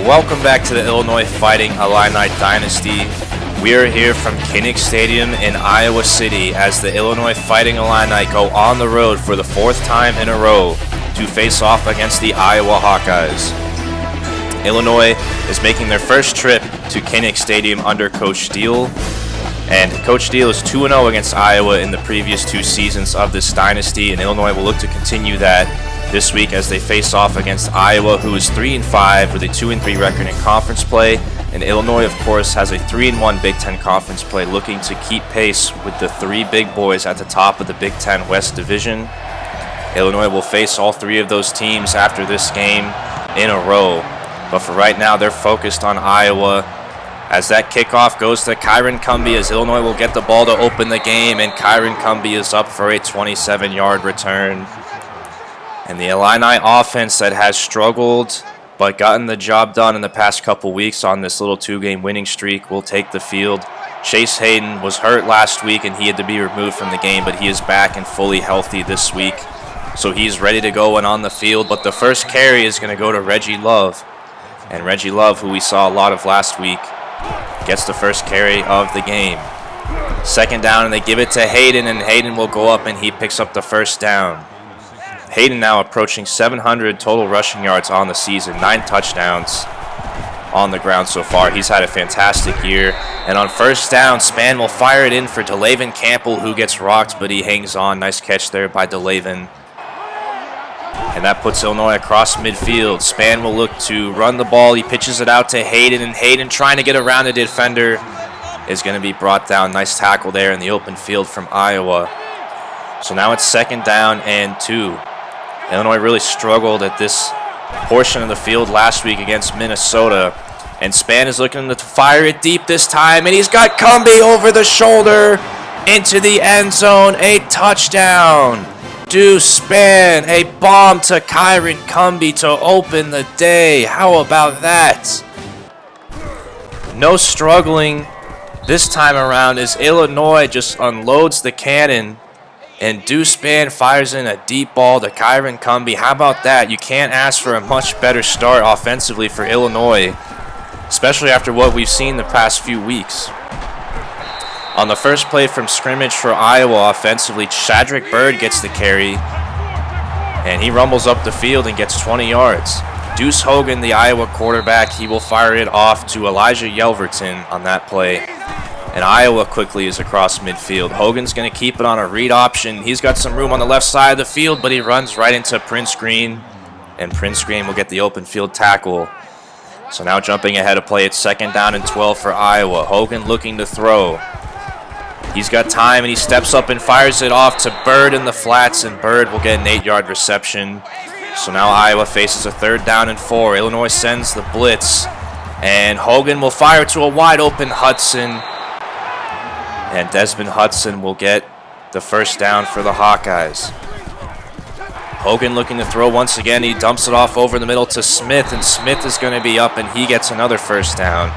Welcome back to the Illinois Fighting Illini Dynasty. We are here from Kinnick Stadium in Iowa City as the Illinois Fighting Illini go on the road for the fourth time in a row to face off against the Iowa Hawkeyes. Illinois is making their first trip to Kinnick Stadium under Coach Steele, and Coach Steele is 2-0 against Iowa in the previous two seasons of this dynasty, and Illinois will look to continue that this week as they face off against Iowa, who is 3-5 with a 2-3 record in conference play. And Illinois, of course, has a 3-1 Big Ten conference play, looking to keep pace with the three big boys at the top of the Big Ten West Division. Illinois will face all three of those teams after this game in a row. But for right now, they're focused on Iowa. As that kickoff goes to Kyron Cumby, as Illinois will get the ball to open the game, and Kyron Cumby is up for a 27-yard return. And the Illini offense that has struggled but gotten the job done in the past couple weeks on this little two-game winning streak will take the field. Chase Hayden was hurt last week and he had to be removed from the game, but he is back and fully healthy this week. So he's ready to go and on the field, but the first carry is going to go to Reggie Love. And Reggie Love, who we saw a lot of last week, gets the first carry of the game. Second down, and they give it to Hayden, and Hayden will go up and he picks up the first down. Hayden now approaching 700 total rushing yards on the season, 9 touchdowns on the ground so far. He's had a fantastic year. And on first down, Spann will fire it in for DeLavin Campbell, who gets rocked, but he hangs on. Nice catch there by DeLavin. And that puts Illinois across midfield. Spann will look to run the ball. He pitches it out to Hayden, and Hayden, trying to get around the defender, is going to be brought down. Nice tackle there in the open field from Iowa. So now it's second down and 2. Illinois really struggled at this portion of the field last week against Minnesota. And Spann is looking to fire it deep this time, and he's got Cumby over the shoulder into the end zone. A touchdown. Deuce Spann, a bomb to Kyron Cumby to open the day. How about that? No struggling this time around as Illinois just unloads the cannon. And Deuce Spann fires in a deep ball to Kyron Cumby. How about that? You can't ask for a much better start offensively for Illinois, especially after what we've seen the past few weeks. On the first play from scrimmage for Iowa offensively, Shadrick Byrd gets the carry, and he rumbles up the field and gets 20 yards. Deuce Hogan, the Iowa quarterback, he will fire it off to Elijah Yelverton on that play. And Iowa quickly is across midfield. Hogan's going to keep it on a read option. He's got some room on the left side of the field, but he runs right into Prince Green. And Prince Green will get the open field tackle. So now jumping ahead of play, it's second down and 12 for Iowa. Hogan looking to throw. He's got time, and he steps up and fires it off to Byrd in the flats, and Byrd will get an 8-yard reception. So now Iowa faces a third down and 4. Illinois sends the blitz, and Hogan will fire to a wide-open Hudson. And Desmond Hudson will get the first down for the Hawkeyes. Hogan looking to throw once again. He dumps it off over the middle to Smith, and Smith is going to be up, and he gets another first down.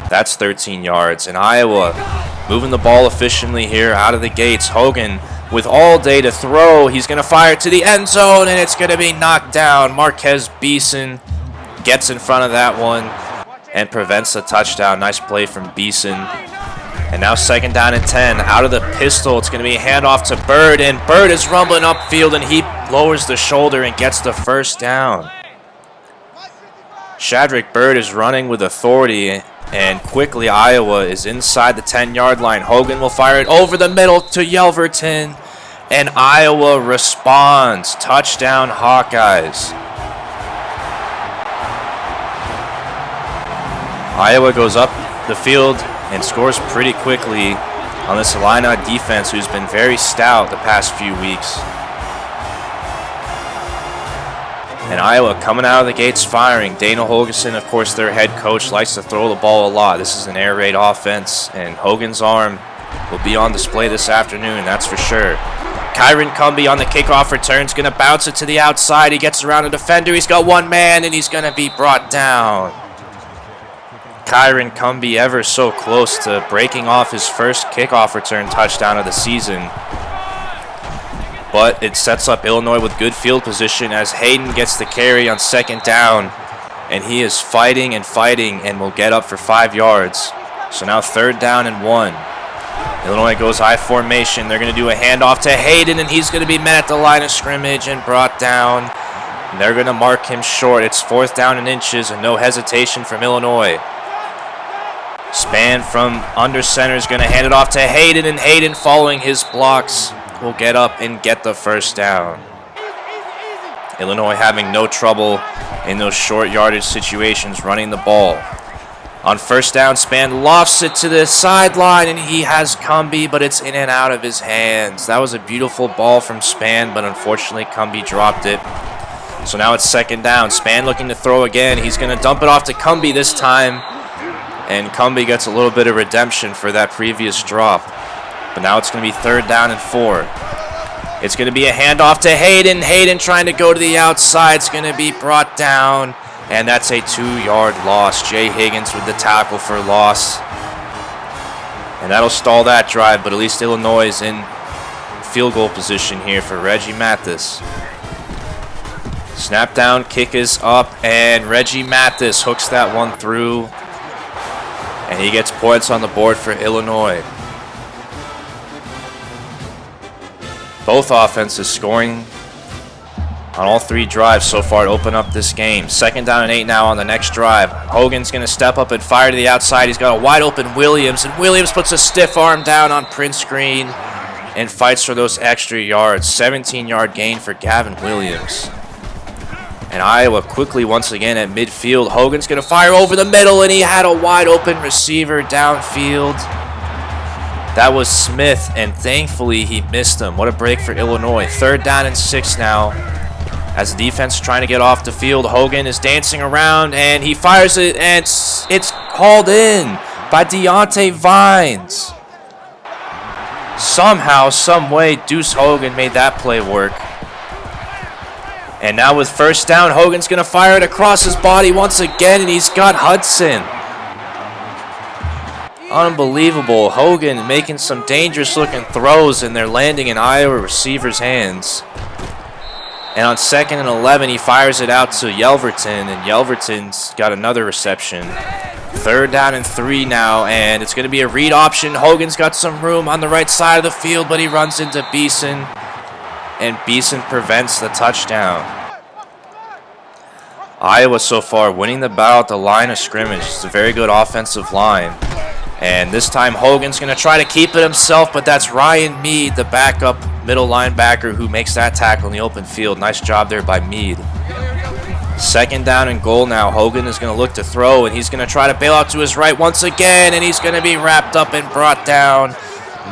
That's 13 yards. And Iowa moving the ball efficiently here out of the gates. Hogan with all day to throw. He's going to fire to the end zone, and it's going to be knocked down. Marquez Beeson gets in front of that one and prevents the touchdown. Nice play from Beeson. And now second down and 10. Out of the pistol, it's going to be a handoff to Byrd, and Byrd is rumbling upfield, and he lowers the shoulder and gets the first down. Shadrick Byrd is running with authority, and quickly Iowa is inside the 10-yard line. Hogan will fire it over the middle to Yelverton, and Iowa responds. Touchdown Hawkeyes. Iowa goes up the field and scores pretty quickly on this Illini defense, who's been very stout the past few weeks. And Iowa coming out of the gates firing. Dana Holgerson, of course, their head coach, likes to throw the ball a lot. This is an air raid offense, and Hogan's arm will be on display this afternoon, that's for sure. Kyron Cumby on the kickoff return is going to bounce it to the outside. He gets around a defender. He's got one man, and he's going to be brought down. Kyron Cumby ever so close to breaking off his first kickoff return touchdown of the season. But it sets up Illinois with good field position as Hayden gets the carry on second down. And he is fighting and fighting and will get up for 5 yards. So now 3rd down and 1. Illinois goes I formation. They're going to do a handoff to Hayden, and he's going to be met at the line of scrimmage and brought down. And they're going to mark him short. It's 4th down and inches, and no hesitation from Illinois. Span from under center is going to hand it off to Hayden, and Hayden, following his blocks, will get up and get the 1st down. Illinois having no trouble in those short yardage situations running the ball. On 1st down, Span lofts it to the sideline, and he has Cumbie, but it's in and out of his hands. That was a beautiful ball from Span, but unfortunately Cumbie dropped it. So now it's 2nd down. Span looking to throw again. He's going to dump it off to Cumbie this time, and Cumbie gets a little bit of redemption for that previous drop. But now it's going to be 3rd down and 4. It's going to be a handoff to Hayden. Hayden trying to go to the outside. It's going to be brought down, and that's a 2-yard loss. Jay Higgins with the tackle for loss. And that'll stall that drive, but at least Illinois is in field goal position here for Reggie Mathis. Snap down, kick is up, and Reggie Mathis hooks that one through. And he gets points on the board for Illinois. Both offenses scoring on all 3 drives so far to open up this game. 2nd down and 8 now on the next drive. Hogan's going to step up and fire to the outside. He's got a wide open Williams, and Williams puts a stiff arm down on Prince Green and fights for those extra yards. 17-yard gain for Gavin Williams. And Iowa quickly once again at midfield. Hogan's going to fire over the middle, and he had a wide open receiver downfield. That was Smith, and thankfully he missed him. What a break for Illinois. 3rd down and 6 now. As the defense is trying to get off the field, Hogan is dancing around, and he fires it, and it's called in by Deontay Vines. Somehow, some way, Deuce Hogan made that play work. And now with 1st down, Hogan's going to fire it across his body once again, and he's got Hudson. Unbelievable. Hogan making some dangerous looking throws, and they're landing in Iowa receivers' hands. And on 2nd and 11, he fires it out to Yelverton, and Yelverton's got another reception. 3rd down and 3 now, and it's going to be a read option. Hogan's got some room on the right side of the field, but he runs into Beeson, and Beeson prevents the touchdown. Iowa so far winning the battle at the line of scrimmage. It's a very good offensive line. And this time Hogan's going to try to keep it himself, but that's Ryan Mead, the backup middle linebacker, who makes that tackle in the open field. Nice job there by Mead. 2nd down and goal now. Hogan is going to look to throw, and he's going to try to bail out to his right once again, and he's going to be wrapped up and brought down.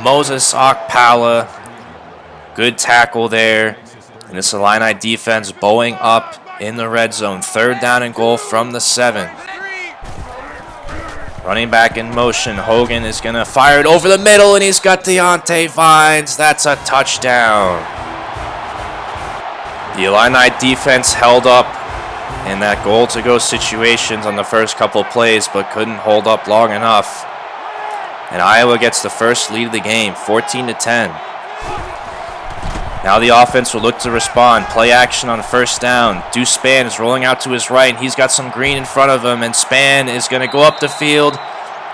Moses Okpala. Good tackle there. And this Illini defense bowing up in the red zone. 3rd down and goal from the 7. Running back in motion. Hogan is going to fire it over the middle, and he's got Deontay Vines. That's a touchdown. The Illini defense held up in that goal-to-go situations on the first couple plays, but couldn't hold up long enough. And Iowa gets the first lead of the game, 14-10. Now the offense will look to respond. Play action on 1st down. Deuce Span is rolling out to his right, and he's got some green in front of him, and Span is going to go up the field.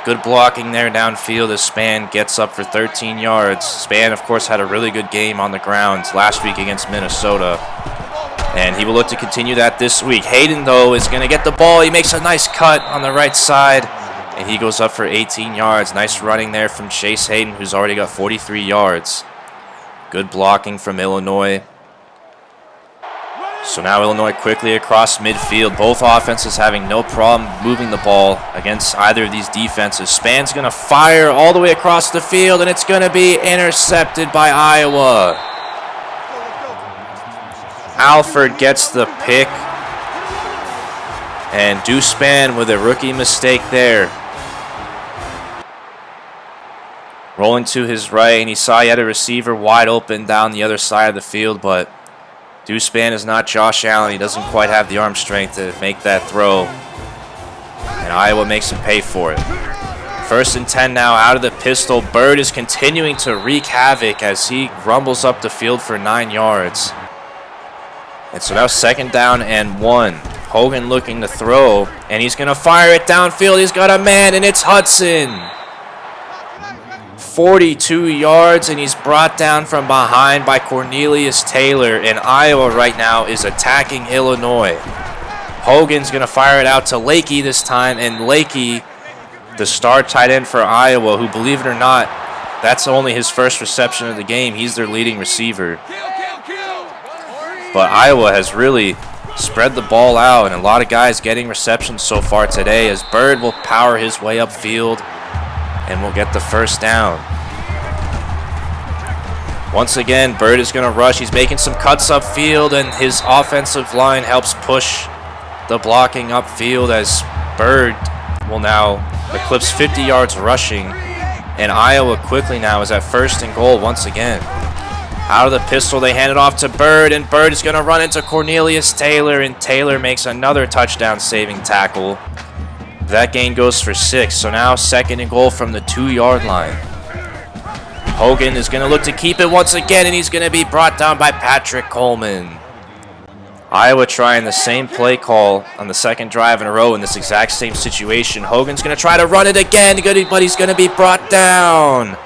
Good blocking there downfield as Span gets up for 13 yards. Span, of course, had a really good game on the ground last week against Minnesota, and he will look to continue that this week. Hayden, though, is going to get the ball. He makes a nice cut on the right side, and he goes up for 18 yards. Nice running there from Chase Hayden, who's already got 43 yards. Good blocking from Illinois. So now Illinois quickly across midfield. Both offenses having no problem moving the ball against either of these defenses. Span's going to fire all the way across the field, and it's going to be intercepted by Iowa. Alford gets the pick. And Deuce Span with a rookie mistake there. Rolling to his right, and he saw he had a receiver wide open down the other side of the field, but Deuce Span is not Josh Allen. He doesn't quite have the arm strength to make that throw, and Iowa makes him pay for it. 1st and 10 now out of the pistol. Bird is continuing to wreak havoc as he rumbles up the field for 9 yards. And so now 2nd down and 1. Hogan looking to throw, and he's going to fire it downfield. He's got a man, and it's Hudson. 42 yards, and he's brought down from behind by Cornelius Taylor, and Iowa right now is attacking Illinois. Hogan's going to fire it out to Lakey this time, and Lakey, the star tight end for Iowa, who, believe it or not, that's only his first reception of the game. He's their leading receiver. But Iowa has really spread the ball out, and a lot of guys getting receptions so far today, as Bird will power his way upfield and will get the first down. Once again, Bird is going to rush. He's making some cuts upfield, and his offensive line helps push the blocking upfield as Bird will now eclipse 50 yards rushing, and Iowa quickly now is at 1st and goal once again. Out of the pistol, they hand it off to Bird, and Bird is going to run into Cornelius Taylor, and Taylor makes another touchdown-saving tackle. That gain goes for 6, so now 2nd and goal from the 2-yard line. Hogan is going to look to keep it once again, and he's going to be brought down by Patrick Coleman. Iowa trying the same play call on the 2nd drive in a row in this exact same situation. Hogan's going to try to run it again, but he's going to be brought down.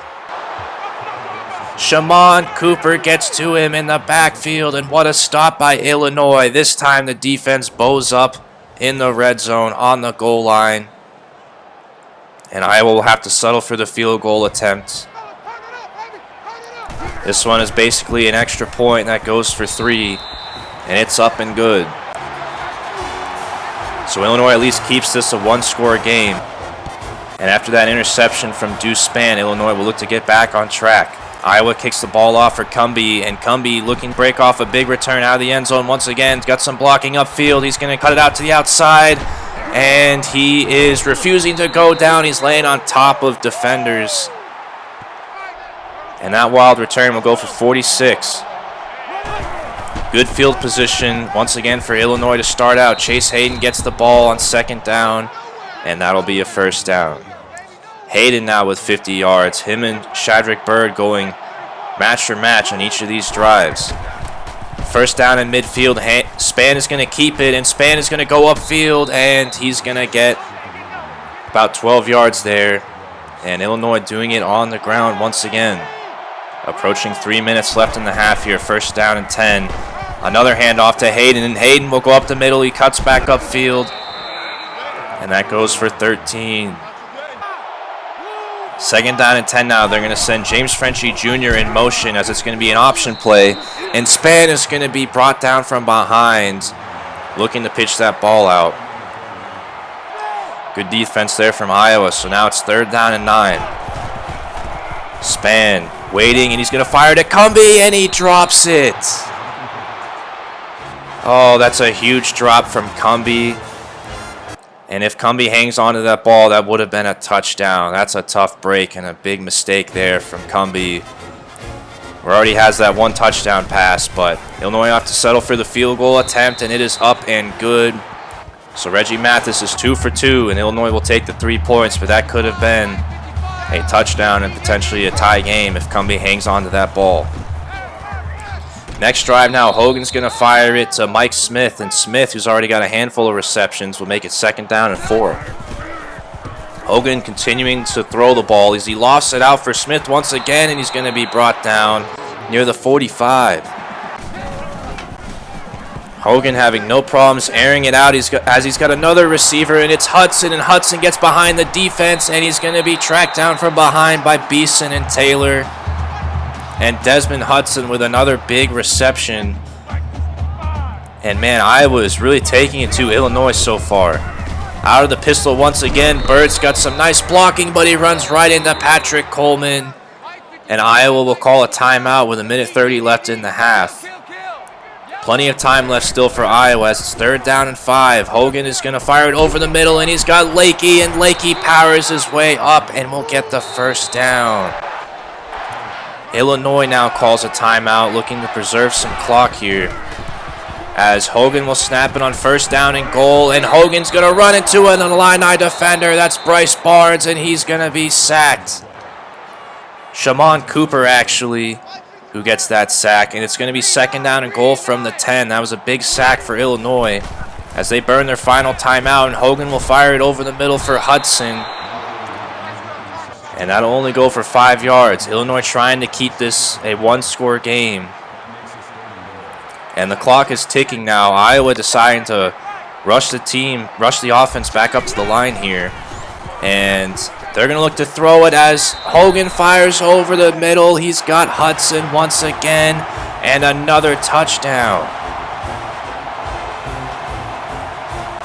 Shaman Cooper gets to him in the backfield, and what a stop by Illinois. This time the defense bows up in the red zone on the goal line, and Iowa will have to settle for the field goal attempt. This one is basically an extra point that goes for 3, and it's up and good. So Illinois at least keeps this a 1-score game, and after that interception from Deuce Spann, Illinois will look to get back on track. Iowa kicks the ball off for Cumbie, and Cumbie looking to break off a big return out of the end zone once again. Got some blocking upfield. He's going to cut it out to the outside, and he is refusing to go down. He's laying on top of defenders, and that wild return will go for 46. Good field position once again for Illinois to start out. Chase Hayden gets the ball on 2nd down, and that'll be a 1st down. Hayden now with 50 yards. Him and Shadrick Bird going match for match on each of these drives. 1st down in midfield. Spann is going to keep it, and Spann is going to go upfield, and he's going to get about 12 yards there. And Illinois doing it on the ground once again. Approaching 3 minutes left in the half here. 1st down and 10. Another handoff to Hayden, and Hayden will go up the middle. He cuts back upfield, and that goes for 13. 2nd down and 10 now. They're going to send James Frenchie Jr. in motion as it's going to be an option play. And Spann is going to be brought down from behind, looking to pitch that ball out. Good defense there from Iowa. So now it's 3rd down and 9. Spann waiting, and he's going to fire to Cumbie, and he drops it. Oh, that's a huge drop from Cumbie. And if Cumbie hangs on to that ball, that would have been a touchdown. That's a tough break and a big mistake there from Cumbie. Who already has that 1 touchdown pass, but Illinois have to settle for the field goal attempt, and it is up and good. So Reggie Mathis is 2 for 2, and Illinois will take the 3 points, but that could have been a touchdown and potentially a tie game if Cumbie hangs on to that ball. Next drive now, Hogan's going to fire it to Mike Smith, and Smith, who's already got a handful of receptions, will make it 2nd down and 4. Hogan continuing to throw the ball as he lofts it out for Smith once again, and he's going to be brought down near the 45. Hogan having no problems airing it out as he's got another receiver, and it's Hudson, and Hudson gets behind the defense, and he's going to be tracked down from behind by Beeson and Taylor. And Desmond Hudson with another big reception. And man, Iowa is really taking it to Illinois so far. Out of the pistol once again. Bird's got some nice blocking, but he runs right into Patrick Coleman. And Iowa will call a timeout with 1:30 left in the half. Plenty of time left still for Iowa as it's 3rd down and 5. Hogan is going to fire it over the middle, and he's got Lakey, and Lakey powers his way up and will get the 1st down. Illinois now calls a timeout, looking to preserve some clock here. As Hogan will snap it on 1st down and goal, and Hogan's going to run into an Illini defender. That's Bryce Barnes, and he's going to be sacked. Shaman Cooper, actually, who gets that sack, and it's going to be 2nd down and goal from the 10. That was a big sack for Illinois. as they burn their final timeout, and Hogan will fire it over the middle for Hudson. And that'll only go for 5 yards. Illinois trying to keep this a one-score game. And the clock is ticking now. Iowa deciding to rush the offense back up to the line here. And they're going to look to throw it as Hogan fires over the middle. He's got Hudson once again, and another touchdown.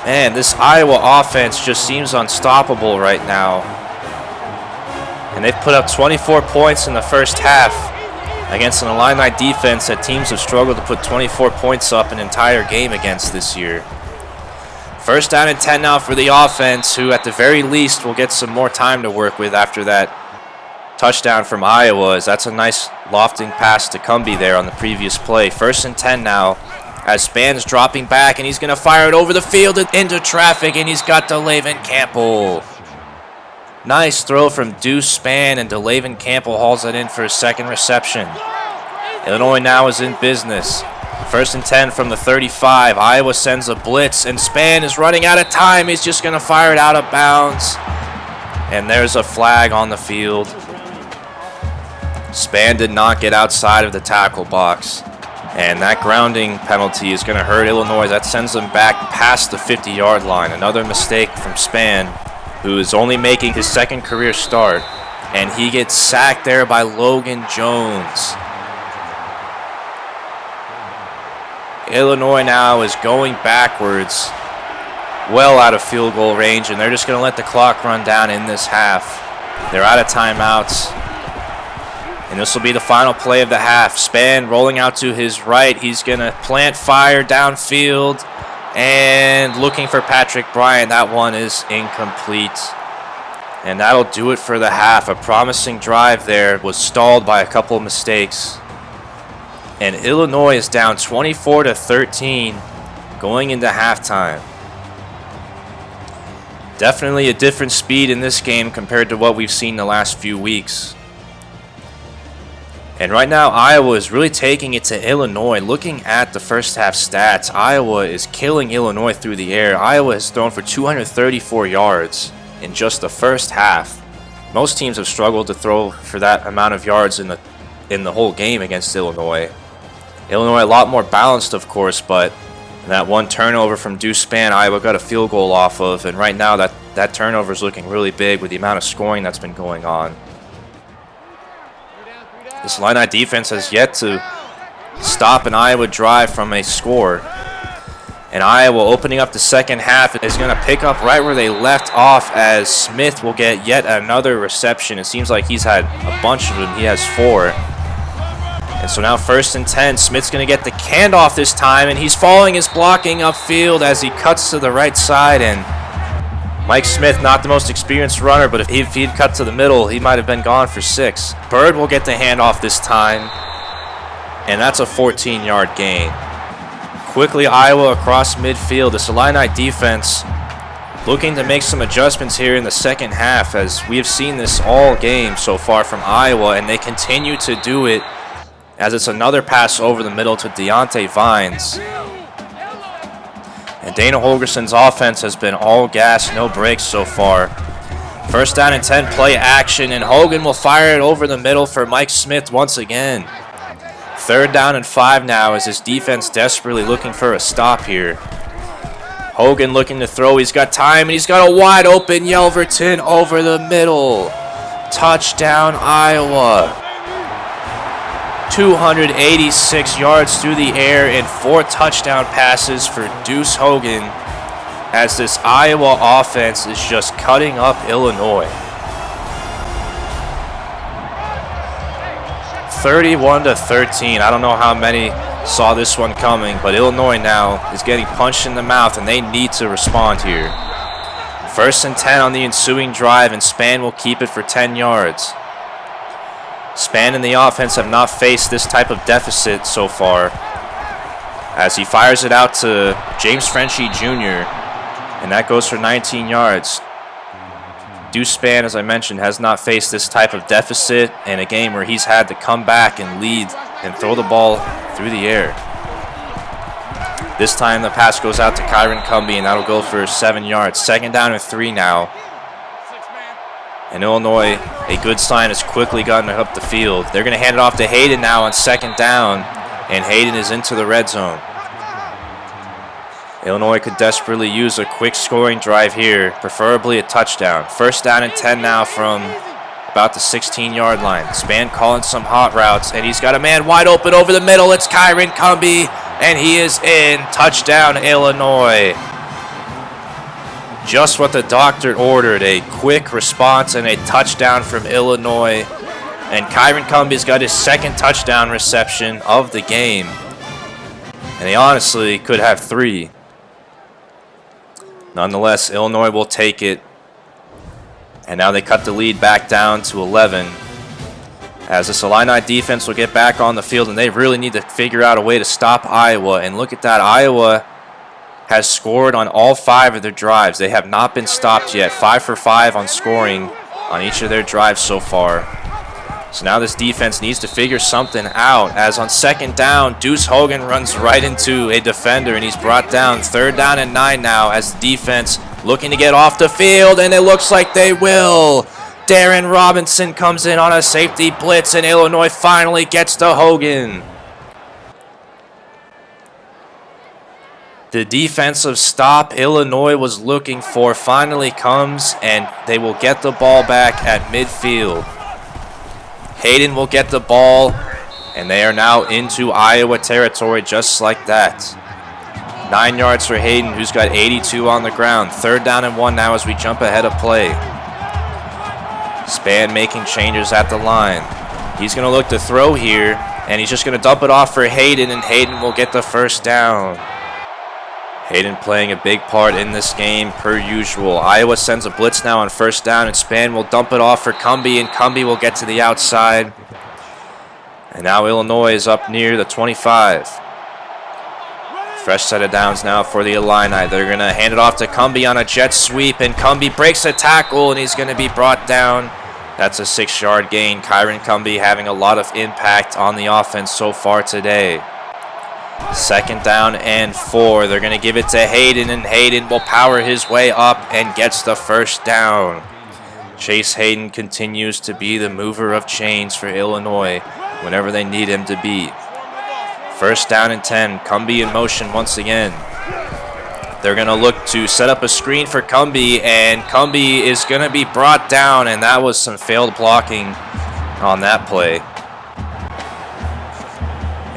Man, this Iowa offense just seems unstoppable right now. And they've put up 24 points in the first half against an Illini defense that teams have struggled to put 24 points up an entire game against this year. First down and 10 now for the offense, who at the very least will get some more time to work with after that touchdown from Iowa, as that's a nice lofting pass to Cumbie there on the previous play. First and 10 now, as Span's dropping back, and he's going to fire it over the field and into traffic, and he's got DeLayvin Campbell. Nice throw from Deuce Spann, and DeLayvin Campbell hauls it in for his second reception. Illinois now is in business. First and 10 from the 35. Iowa sends a blitz, and Spann is running out of time. He's just going to fire it out of bounds. And there's a flag on the field. Spann did not get outside of the tackle box. And that grounding penalty is going to hurt Illinois. That sends them back past the 50-yard line. Another mistake from Spann, who is only making his second career start. And he gets sacked there by Logan Jones. Illinois now is going backwards, well out of field goal range, and they're just going to let the clock run down in this half. They're out of timeouts, and this will be the final play of the half. Spann rolling out to his right. He's going to plant fire downfield, and looking for Patrick Bryant. That one is incomplete, and that'll do it for the half. A promising drive there was stalled by a couple of mistakes. And Illinois is down 24-13 going into halftime. Definitely a different speed in this game compared to what we've seen the last few weeks. And right now, Iowa is really taking it to Illinois. Looking at the first half stats, Iowa is killing Illinois through the air. Iowa has thrown for 234 yards in just the first half. Most teams have struggled to throw for that amount of yards in the whole game against Illinois. Illinois a lot more balanced, of course, but that one turnover from Deuce Spann, Iowa got a field goal off of, and right now that turnover is looking really big with the amount of scoring that's been going on. This Illini defense has yet to stop an Iowa drive from a score. And Iowa, opening up the second half, is going to pick up right where they left off, as Smith will get yet another reception. It seems like he's had a bunch of them. He has 4. And so now first and 10, Smith's going to get the handoff this time, and he's following his blocking upfield as he cuts to the right side. And Mike Smith, not the most experienced runner, but if he'd cut to the middle, he might have been gone for 6. Bird will get the handoff this time, and that's a 14-yard gain. Quickly, Iowa across midfield. This Illini defense looking to make some adjustments here in the second half, as we have seen this all game so far from Iowa, and they continue to do it, as it's another pass over the middle to Deontay Vines. And Dana Holgerson's offense has been all gas, no brakes so far. First down and 10, play action, and Hogan will fire it over the middle for Mike Smith once again. Third down and 5 now, as his defense desperately looking for a stop here. Hogan looking to throw. He's got time, and he's got a wide open Yelverton over the middle. Touchdown, Iowa. 286 yards through the air and 4 touchdown passes for Deuce Hogan, as this Iowa offense is just cutting up Illinois. 31-13. I don't know how many saw this one coming, but Illinois now is getting punched in the mouth, and they need to respond here. First and 10 on the ensuing drive, and Spann will keep it for 10 yards. Spann and the offense have not faced this type of deficit so far, as he fires it out to James Frenchie Jr., and that goes for 19 yards. Deuce Spann, as I mentioned, has not faced this type of deficit in a game where he's had to come back and lead and throw the ball through the air. This time the pass goes out to Kyron Cumbie, and that'll go for 7 yards. 2nd down and 3 now. And Illinois, a good sign, has quickly gotten up the field. They're going to hand it off to Hayden now on 2nd down, and Hayden is into the red zone. Illinois could desperately use a quick scoring drive here, preferably a touchdown. 1st down and 10 now from about the 16-yard line. Span calling some hot routes, and he's got a man wide open over the middle. It's Kyron Cumbie, and he is in. Touchdown, Illinois. Just what the doctor ordered, a quick response and a touchdown from Illinois. And Kyron Cumbie's got his 2nd touchdown reception of the game. And he honestly could have 3. Nonetheless, Illinois will take it. And now they cut the lead back down to 11. As this Illini defense will get back on the field, and they really need to figure out a way to stop Iowa. And look at that, Iowa has scored on all 5 of their drives. They have not been stopped yet. 5 for 5 on scoring on each of their drives so far. So now this defense needs to figure something out, as on 2nd down, Deuce Hogan runs right into a defender, and he's brought down. 3rd down and 9 now, as the defense looking to get off the field, and it looks like they will. Darren Robinson comes in on a safety blitz, and Illinois finally gets to Hogan. The defensive stop Illinois was looking for finally comes, and they will get the ball back at midfield. Hayden will get the ball, and they are now into Iowa territory just like that. 9 yards for Hayden, who's got 82 on the ground. 3rd down and 1 now as we jump ahead of play. Span making changes at the line. He's going to look to throw here, and he's just going to dump it off for Hayden, and Hayden will get the 1st down. Hayden playing a big part in this game per usual. Iowa sends a blitz now on 1st down, and Span will dump it off for Cumbie, and Cumbie will get to the outside. And now Illinois is up near the 25. Fresh set of downs now for the Illini. They're going to hand it off to Cumbie on a jet sweep, and Cumbie breaks a tackle, and he's going to be brought down. That's a 6-yard gain. Kyron Cumbie having a lot of impact on the offense so far today. 2nd down and 4. They're going to give it to Hayden, and Hayden will power his way up and gets the 1st down. Chase Hayden continues to be the mover of chains for Illinois whenever they need him to be. 1st down and 10. Cumbie in motion once again. They're going to look to set up a screen for Cumbie, and Cumbie is going to be brought down, and that was some failed blocking on that play.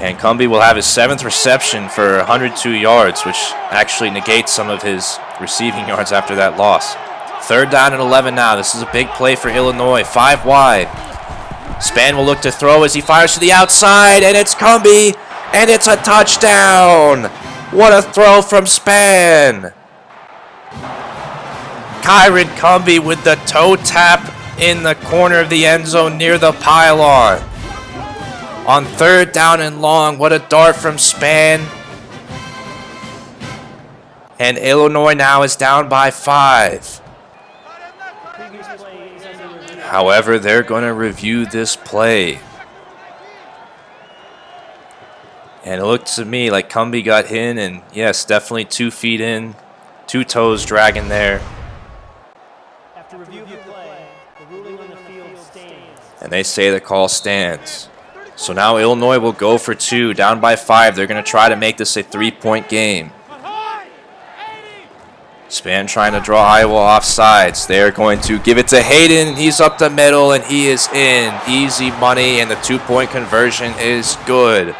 And Cumbie will have his 7th reception for 102 yards, which actually negates some of his receiving yards after that loss. 3rd down and 11 now. This is a big play for Illinois. 5 wide. Span will look to throw as he fires to the outside, and it's Cumbie, and it's a touchdown. What a throw from Span. Kyron Cumbie with the toe tap in the corner of the end zone near the pylon. On 3rd down and long, what a dart from Span. And Illinois now is down by 5. However, they're going to review this play. And it looked to me like Cumbie got in, and yes, definitely 2 feet in, 2 toes dragging there. After review of the play, the ruling on the field stands. And they say the call stands. So now Illinois will go for 2, down by 5. They're going to try to make this a 3-point game. Span trying to draw Iowa off sides. They're going to give it to Hayden. He's up the middle, and he is in. Easy money, and the 2-point conversion is good.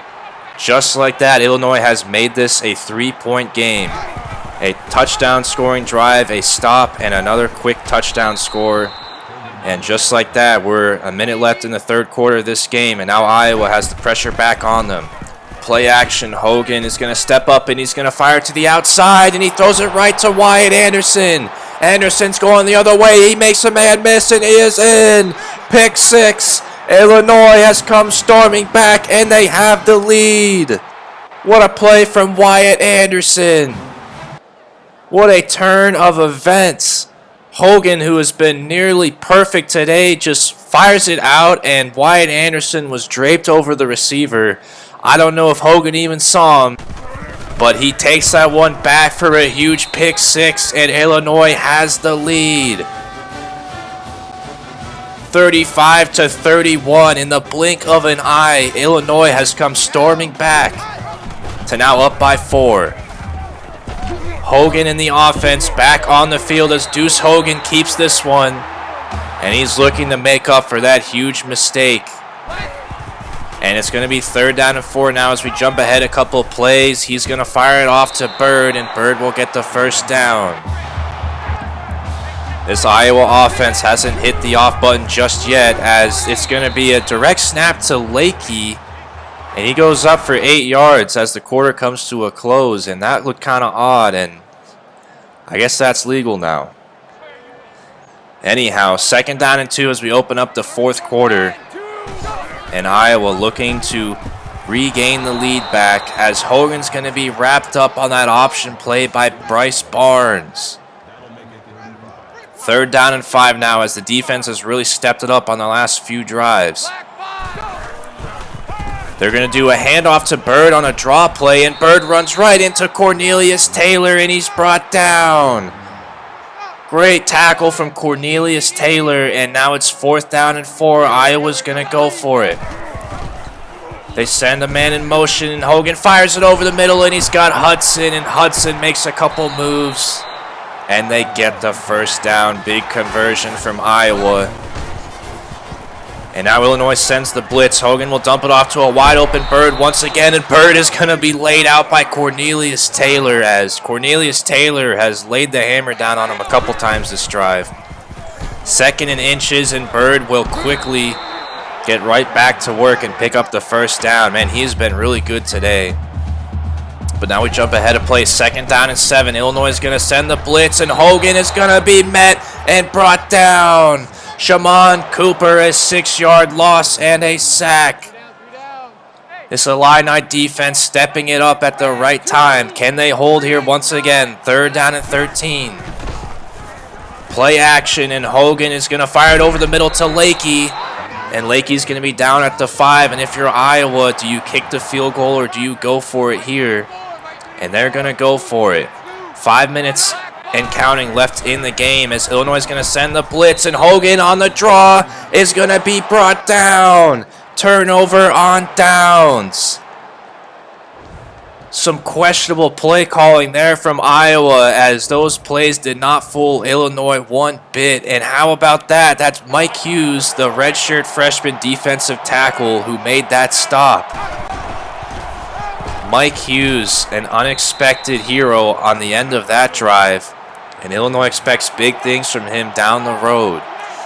Just like that, Illinois has made this a 3-point game. A touchdown scoring drive, a stop, and another quick touchdown score. And just like that, we're a minute left in the 3rd quarter of this game, and now Iowa has the pressure back on them. Play action, Hogan is going to step up, and he's going to fire to the outside, and he throws it right to Wyatt Anderson. Anderson's going the other way. He makes a man miss, and he is in. Pick 6. Illinois has come storming back, and they have the lead. What a play from Wyatt Anderson. What a turn of events. Hogan, who has been nearly perfect today, just fires it out, and Wyatt Anderson was draped over the receiver. I don't know if Hogan even saw him. but he takes that one back for a huge pick six, and Illinois has the lead. 35-31 in the blink of an eye. Illinois has come storming back to now up by 4. Hogan in the offense back on the field as Deuce Hogan keeps this one, and he's looking to make up for that huge mistake. And it's going to be 3rd down and 4 now as we jump ahead a couple of plays. He's going to fire it off to Bird, and Bird will get the 1st down. This Iowa offense hasn't hit the off button just yet, as it's going to be a direct snap to Lakey, and he goes up for 8 yards as the quarter comes to a close, and that looked kind of odd, and I guess that's legal now. Anyhow, 2nd down and 2 as we open up the 4th quarter, and Iowa looking to regain the lead back as Hogan's going to be wrapped up on that option play by Bryce Barnes. 3rd down and 5 now as the defense has really stepped it up on the last few drives. They're going to do a handoff to Bird on a draw play, and Bird runs right into Cornelius Taylor, and he's brought down. Great tackle from Cornelius Taylor, and now it's 4th down and 4. Iowa's going to go for it. They send a man in motion, and Hogan fires it over the middle, and he's got Hudson, and Hudson makes a couple moves. And they get the 1st down. Big conversion from Iowa. And now Illinois sends the blitz. Hogan will dump it off to a wide open Bird once again. And Bird is going to be laid out by Cornelius Taylor, as Cornelius Taylor has laid the hammer down on him a couple times this drive. 2nd and inches, and Bird will quickly get right back to work and pick up the 1st down. Man, he's been really good today. But now we jump ahead of play. 2nd down and 7. Illinois is going to send the blitz, and Hogan is going to be met and brought down. Shaman Cooper, a 6-yard loss and a sack. This Illini defense stepping it up at the right time. Can they hold here once again? 3rd down and 13. Play action, and Hogan is going to fire it over the middle to Lakey. And Lakey's going to be down at the 5. And if you're Iowa, do you kick the field goal or do you go for it here? And they're going to go for it. 5 minutes and counting left in the game as Illinois is going to send the blitz. And Hogan on the draw is going to be brought down. Turnover on downs. Some questionable play calling there from Iowa, as those plays did not fool Illinois one bit. And how about that? That's Mike Hughes, the redshirt freshman defensive tackle, who made that stop. Mike Hughes, an unexpected hero on the end of that drive. And Illinois expects big things from him down the road.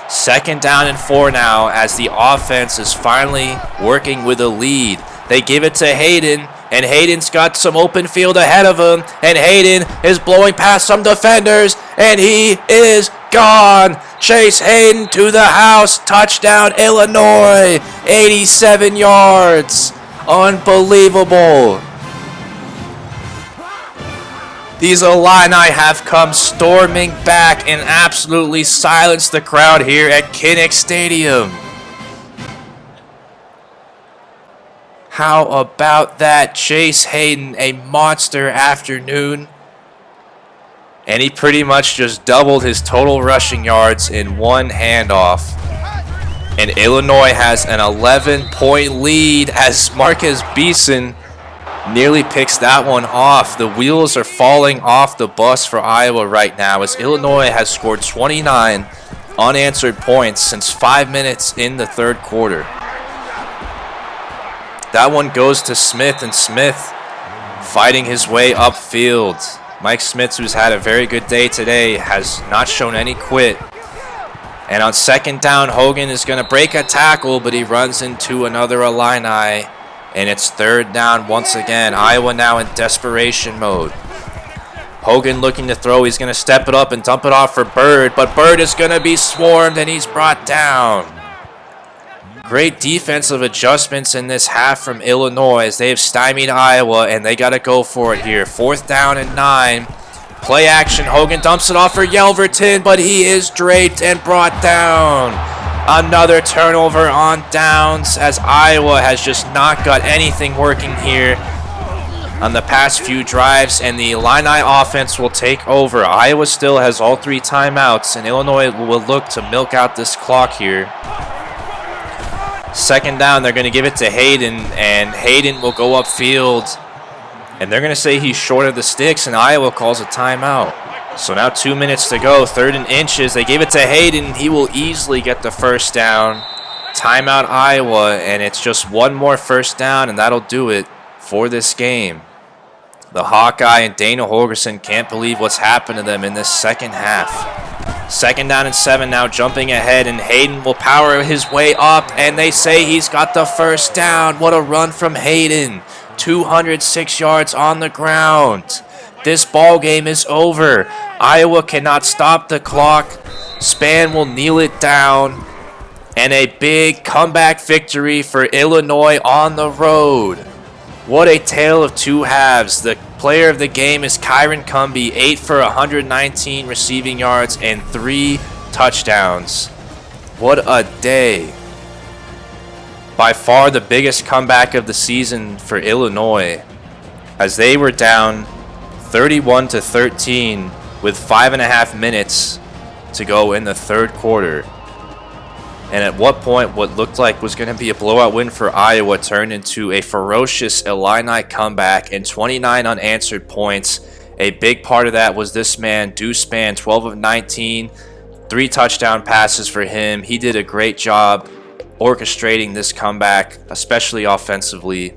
2nd down and 4 now as the offense is finally working with a lead. They give it to Hayden, and Hayden's got some open field ahead of him, and Hayden is blowing past some defenders, and he is gone. Chase Hayden to the house. Touchdown, Illinois. 87 yards. Unbelievable. These Illini have come storming back and absolutely silenced the crowd here at Kinnick Stadium. How about that? Chase Hayden, a monster afternoon. And he pretty much just doubled his total rushing yards in one handoff. And Illinois has an 11-point lead as Marcus Beeson nearly picks that one off. The wheels are falling off the bus for Iowa right now as Illinois has scored 29 unanswered points since 5 minutes in the 3rd quarter. That one goes to Smith, and Smith fighting his way upfield. Mike Smith, who's had a very good day today, has not shown any quit. And on 2nd down, Hogan is going to break a tackle, but he runs into another Illini. And it's 3rd down once again. Iowa now in desperation mode. Hogan looking to throw. He's going to step it up and dump it off for Bird. But Bird is going to be swarmed, and he's brought down. Great defensive adjustments in this half from Illinois as they have stymied Iowa, and they got to go for it here. 4th down and 9. Play action. Hogan dumps it off for Yelverton, but he is draped and brought down. Another turnover on downs as Iowa has just not got anything working here. on the past few drives, and the Illini offense will take over. Iowa still has all 3 timeouts, and Illinois will look to milk out this clock here. Second down, they're going to give it to Hayden, and Hayden will go upfield. And they're going to say he's short of the sticks, and Iowa calls a timeout. So now 2 minutes to go, 3rd and inches. They gave it to Hayden. He will easily get the first down. Timeout Iowa, and it's just one more first down, and that'll do it for this game. The Hawkeye and Dana Holgerson can't believe what's happened to them in this second half. Second down and 7 now, jumping ahead, and Hayden will power his way up, and they say he's got the first down. What a run from Hayden. 206 yards on the ground. This ball game is over. Iowa cannot stop the clock. Span will kneel it down. And a big comeback victory for Illinois on the road. What a tale of 2 halves. The player of the game is Kyron Cumbie, 8 for 119 receiving yards and 3 touchdowns. What a day. By far the biggest comeback of the season for Illinois, as they were down 31-13 with 5.5 minutes to go in the 3rd quarter. And at what point what looked like was going to be a blowout win for Iowa turned into a ferocious Illini comeback and 29 unanswered points. A big part of that was this man, Deuce Spann, 12 of 19, 3 touchdown passes for him. He did a great job orchestrating this comeback, especially offensively.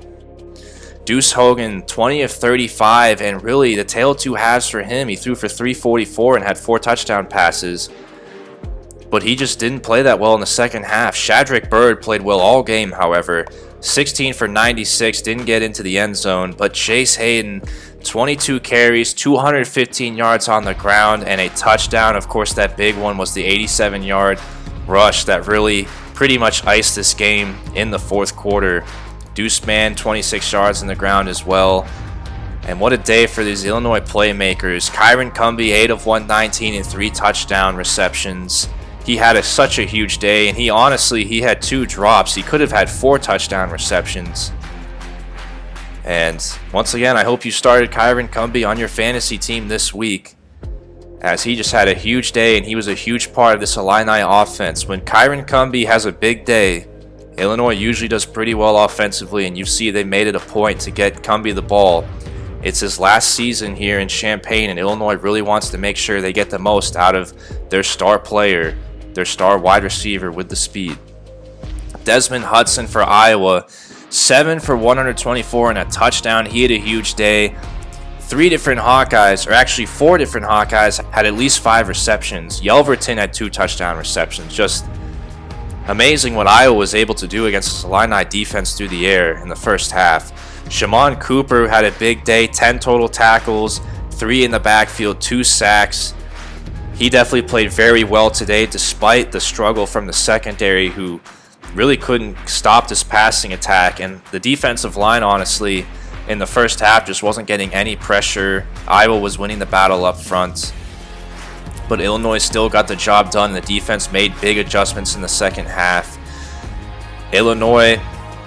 Deuce Hogan, 20 of 35, and really the tale of 2 halves for him. He threw for 344 and had 4 touchdown passes. But he just didn't play that well in the second half. Shadrack Bird played well all game, however. 16 for 96, didn't get into the end zone. But Chase Hayden, 22 carries, 215 yards on the ground, and a touchdown. Of course, that big one was the 87-yard rush that really pretty much iced this game in the 4th quarter. Deuce Spann, 26 yards on the ground as well. And what a day for these Illinois playmakers. Kyron Cumbie, 8 of 119 and 3 touchdown receptions. He had such a huge day, and he had 2 drops. He could have had 4 touchdown receptions. And once again, I hope you started Kyron Cumbie on your fantasy team this week, as he just had a huge day, and he was a huge part of this Illini offense. When Kyron Cumbie has a big day, Illinois usually does pretty well offensively, and you see they made it a point to get Cumbie the ball. It's his last season here in Champaign, and Illinois really wants to make sure they get the most out of their star player, their star wide receiver with the speed. Desmond Hudson for Iowa, 7 for 124 and a touchdown. He had a huge day. 4 different Hawkeyes had at least 5 receptions. Yelverton had 2 touchdown receptions. Just amazing what Iowa was able to do against this Illini defense through the air in the first half. Shamon Cooper had a big day, 10 total tackles, 3 in the backfield, 2 sacks. He definitely played very well today despite the struggle from the secondary, who really couldn't stop this passing attack. And the defensive line, honestly, in the first half just wasn't getting any pressure. Iowa was winning the battle up front, but Illinois still got the job done. The defense made big adjustments in the second half. Illinois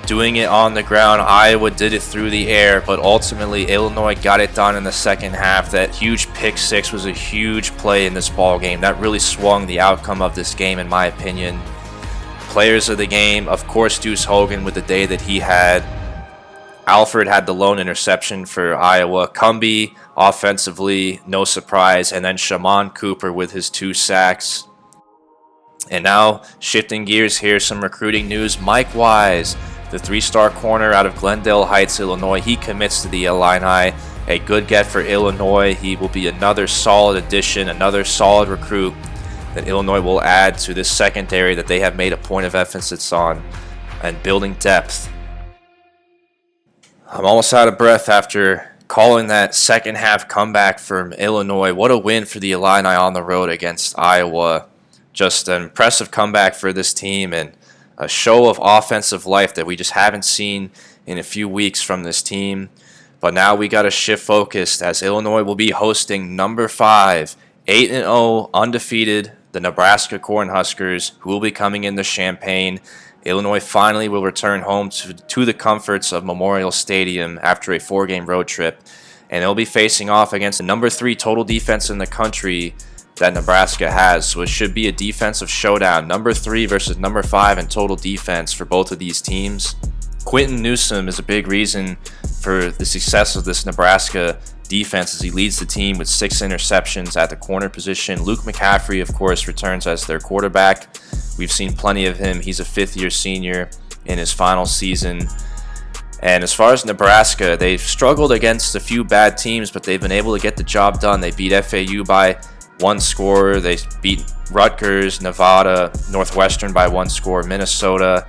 doing it on the ground. Iowa did it through the air, but ultimately Illinois got it done in the second half. That huge pick 6 was a huge play in this ball game. That really swung the outcome of this game, in my opinion. Players of the game, of course, Deuce Hogan with the day that he had. Alford had the lone interception for Iowa. Cumbie offensively, no surprise. And then Shamon Cooper with his 2 sacks. And now, shifting gears here, some recruiting news. Mike Wise, the 3-star corner out of Glendale Heights, Illinois, he commits to the Illini. A good get for Illinois. He will be another solid addition, another solid recruit that Illinois will add to this secondary that they have made a point of emphasis on and building depth. I'm almost out of breath after calling that second half comeback from Illinois. What a win for the Illini on the road against Iowa. Just an impressive comeback for this team and a show of offensive life that we just haven't seen in a few weeks from this team. But now we got to shift focus, as Illinois will be hosting number 5, 8-0, undefeated, the Nebraska Cornhuskers, who will be coming into Champaign. Illinois finally will return home to the comforts of Memorial Stadium after a 4-game road trip, and they'll be facing off against the number 3 total defense in the country that Nebraska has. So it should be a defensive showdown, number 3 versus number 5 in total defense for both of these teams. Quinton Newsome is a big reason for the success of this Nebraska defense as he leads the team with 6 interceptions at the corner position. Luke McCaffrey, of course, returns as their quarterback. We've seen plenty of him. He's a 5th-year senior in his final season. And as far as Nebraska, they've struggled against a few bad teams, but they've been able to get the job done. They beat FAU by 1 score. They beat Rutgers, Nevada, Northwestern by 1 score, Minnesota.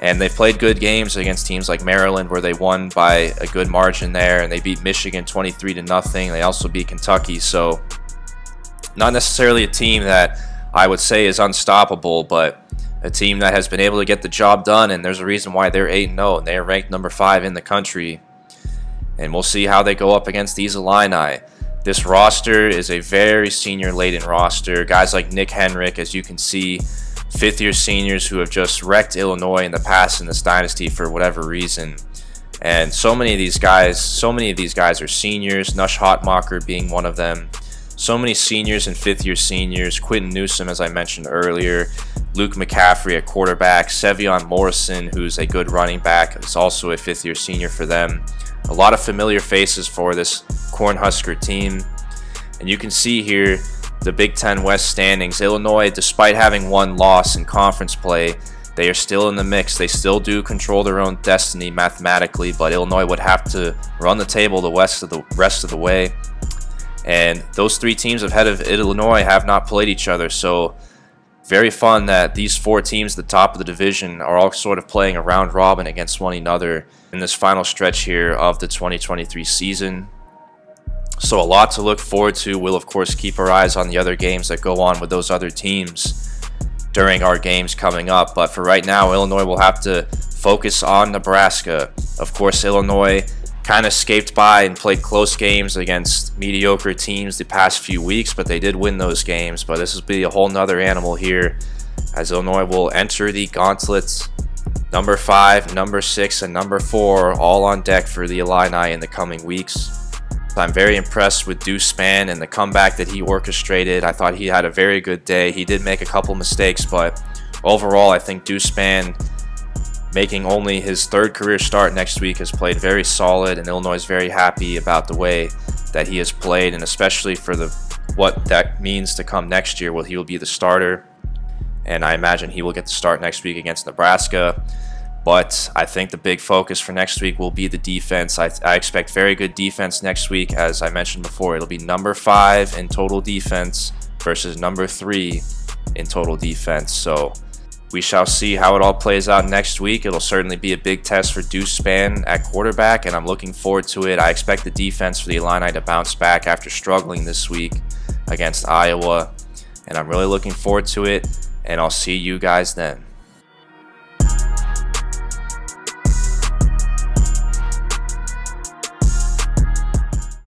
And they played good games against teams like Maryland, where they won by a good margin there, and they beat Michigan 23-0. They also beat Kentucky, so not necessarily a team that I would say is unstoppable, but a team that has been able to get the job done, and there's a reason why they're 8-0, and they are ranked number 5 in the country. And we'll see how they go up against these Illini. This roster is a very senior-laden roster. Guys like Nick Henrik, as you can see, 5th-year seniors who have just wrecked Illinois in the past in this dynasty for whatever reason. And so many of these guys are seniors, Nush Hotmacher being one of them. So many seniors and 5th-year seniors. Quinton Newsome, as I mentioned earlier. Luke McCaffrey at quarterback. Sevion Morrison, who's a good running back, is also a 5th-year senior for them. A lot of familiar faces for this Cornhusker team. And you can see here the Big Ten West standings. Illinois, despite having 1 loss in conference play, they are still in the mix. They still do control their own destiny mathematically, but Illinois would have to run the table the rest of the way. And those 3 teams ahead of Illinois have not played each other, so very fun that these 4 teams at the top of the division are all sort of playing a round robin against one another in this final stretch here of the 2023 season. So a lot to look forward to. We'll, of course, keep our eyes on the other games that go on with those other teams during our games coming up. But for right now, Illinois will have to focus on Nebraska. Of course, Illinois kind of scaped by and played close games against mediocre teams the past few weeks, but they did win those games. But this will be a whole nother animal here as Illinois will enter the gauntlets. Number 5, number 6, and number 4 all on deck for the Illini in the coming weeks. I'm very impressed with Deuce Spann and the comeback that he orchestrated. I thought he had a very good day. He did make a couple mistakes, but overall, I think Deuce Spann, making only his 3rd career start next week, has played very solid, and Illinois is very happy about the way that he has played, and especially for what that means to come next year. Well, he will be the starter, and I imagine he will get the start next week against Nebraska. But I think the big focus for next week will be the defense. I expect very good defense next week. As I mentioned before, it'll be number 5 in total defense versus number 3 in total defense. So we shall see how it all plays out next week. It'll certainly be a big test for Deuce Spann at quarterback, and I'm looking forward to it. I expect the defense for the Illini to bounce back after struggling this week against Iowa, and I'm really looking forward to it, and I'll see you guys then.